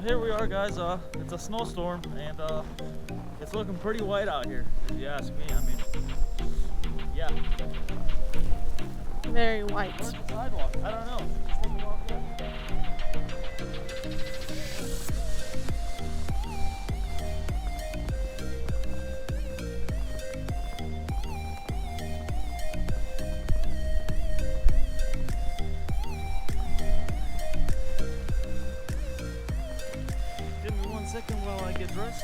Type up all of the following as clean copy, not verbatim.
here we are, guys. It's a snowstorm, and it's looking pretty white out here, if you ask me. I mean, yeah. Very white. Where's the sidewalk? I don't know. Just take a walk there. Give me 1 second while I get dressed.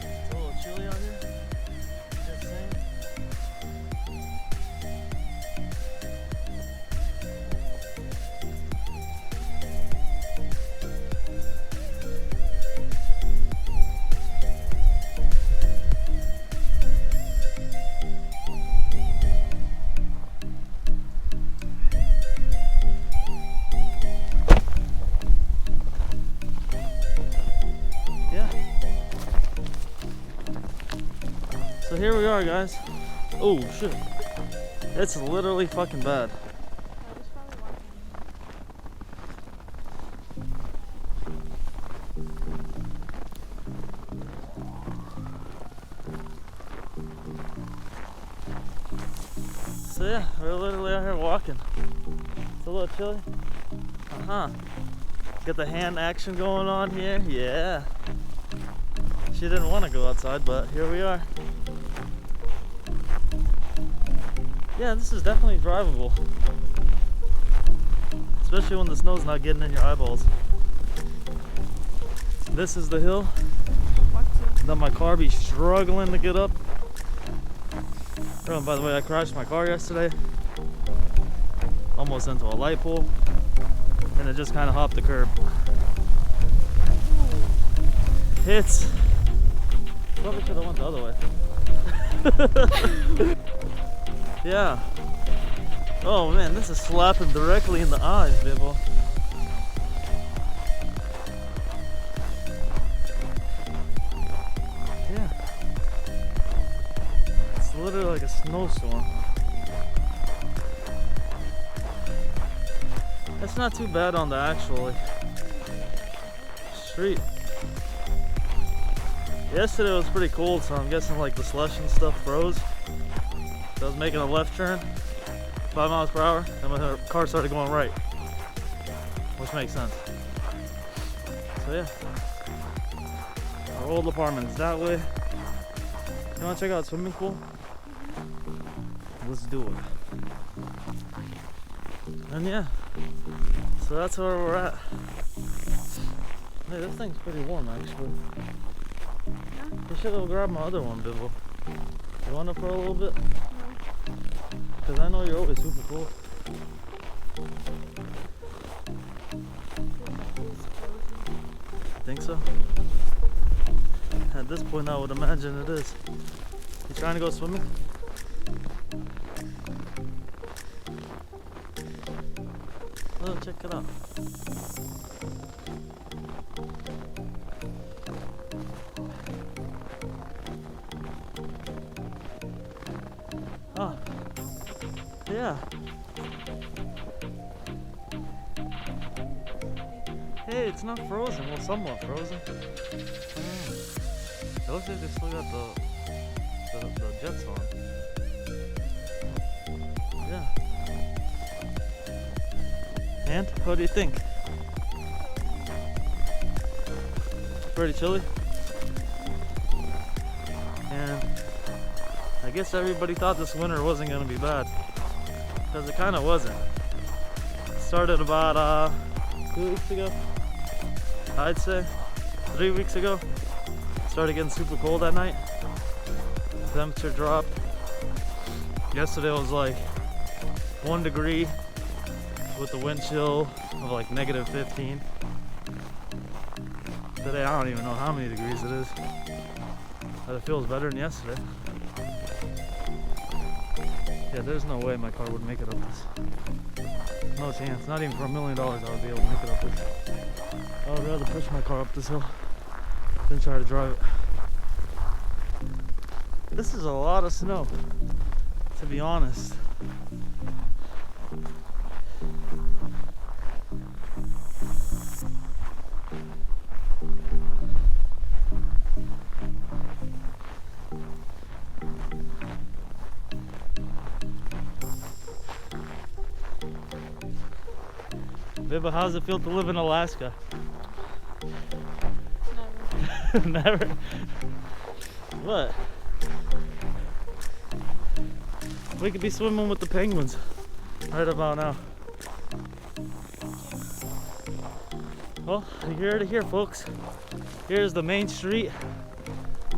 It's a little chilly out here. Just saying. Yeah. So here we are, guys. Oh shit. It's literally fucking bad. So yeah, we're literally out here walking. It's a little chilly. Get the hand action going on here. Yeah. She didn't want to go outside, but here we are. Yeah, this is definitely drivable. Especially when the snow's not getting in your eyeballs. This is the hill that my car be struggling to get up. Oh, by the way, I crashed my car yesterday. Almost into a light pole. And it just kind of hopped the curb. It's... Probably should have went the other way. Yeah. Oh man, this is slapping directly in the eyes, Bibble. Yeah. It's literally like a snowstorm. It's not too bad on the actual street. Yesterday was pretty cold, so I'm guessing like the slush and stuff froze. So I was making a left turn, 5 miles per hour, and my car started going right, which makes sense. So yeah, our old apartment is that way. You wanna check out the swimming pool? Let's do it. And yeah, so that's where we're at. Hey, this thing's pretty warm actually. You should have grabbed my other one, Bibble. You want it for a little bit? Because I know you're always super cool. Think so? At this point, I would imagine it is. You trying to go swimming? Oh, check it out. Oh, yeah. Hey, it's not frozen. Well, somewhat frozen. It looks like they still got the jets on. Yeah. And what do you think? Pretty chilly. And I guess everybody thought this winter wasn't going to be bad, because it kind of wasn't. It started about 2 weeks ago, I'd say 3 weeks ago. It started getting super cold at night. Temperature dropped. Yesterday was like 1 degree with the wind chill of like -15. Today I don't even know how many degrees it is, but it feels better than yesterday. Yeah, there's no way my car would make it up this. No chance. Not even for $1 million I would be able to make it up this. I would rather push my car up this hill than try to drive it. This is a lot of snow, to be honest. Bibba, how does it feel to live in Alaska? Never. Never? What? We could be swimming with the penguins right about now. Well, you're here, folks. Here's the main street.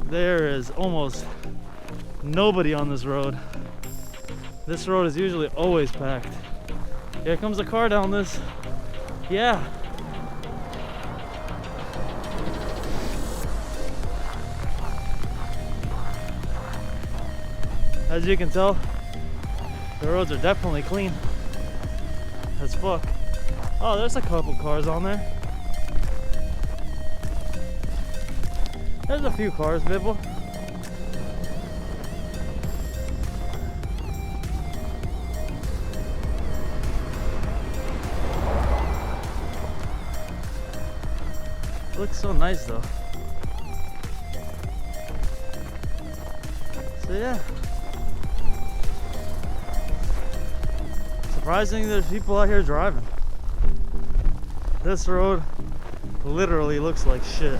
There is almost nobody on this road. This road is usually always packed. Here comes a car down this. Yeah. As you can tell, the roads are definitely clean as fuck. Oh, there's a couple cars on there. There's a few cars, Bibble. Looks so nice though. So yeah. Surprising there's people out here driving. This road literally looks like shit. I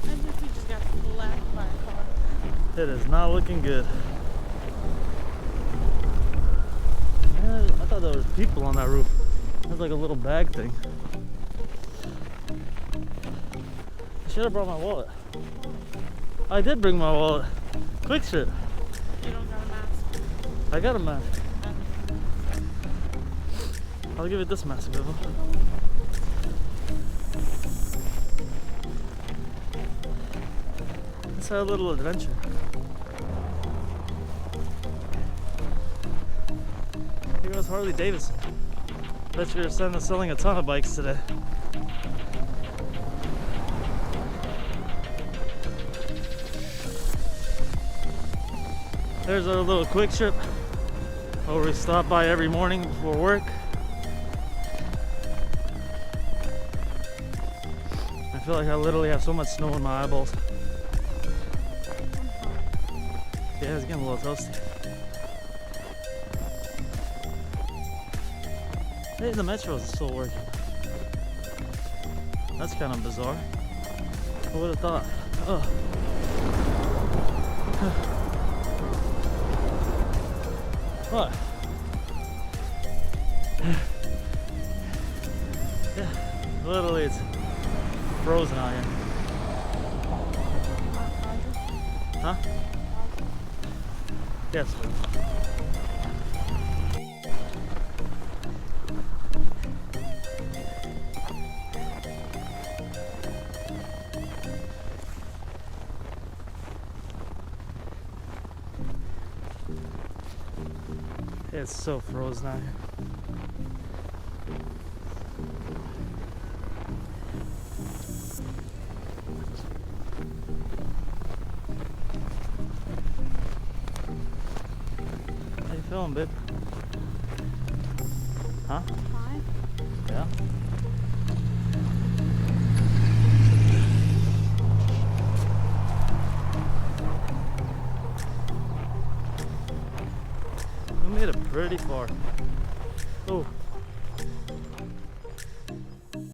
think we just got slapped by a car. It is not looking good. Yeah, I thought there was people on that roof. That's like a little bag thing. I should have brought my wallet. I did bring my wallet. Quick shit. You don't got a mask. I got a mask. I'll give it this mask, Bibble. Let's have a little adventure. Here goes Harley Davidson. Bet you're selling a ton of bikes today. There's our little quick trip where we stop by every morning before work. I feel like I literally have so much snow in my eyeballs. Yeah, it's getting a little toasty. Hey, the metro is still working. That's kind of bizarre. Who would have thought? Ugh. What? Yeah, literally it's frozen out here. Huh? Yes. It's so frozen out here. How you feeling, babe? Huh? Fine. Yeah? We made it pretty far. Oh.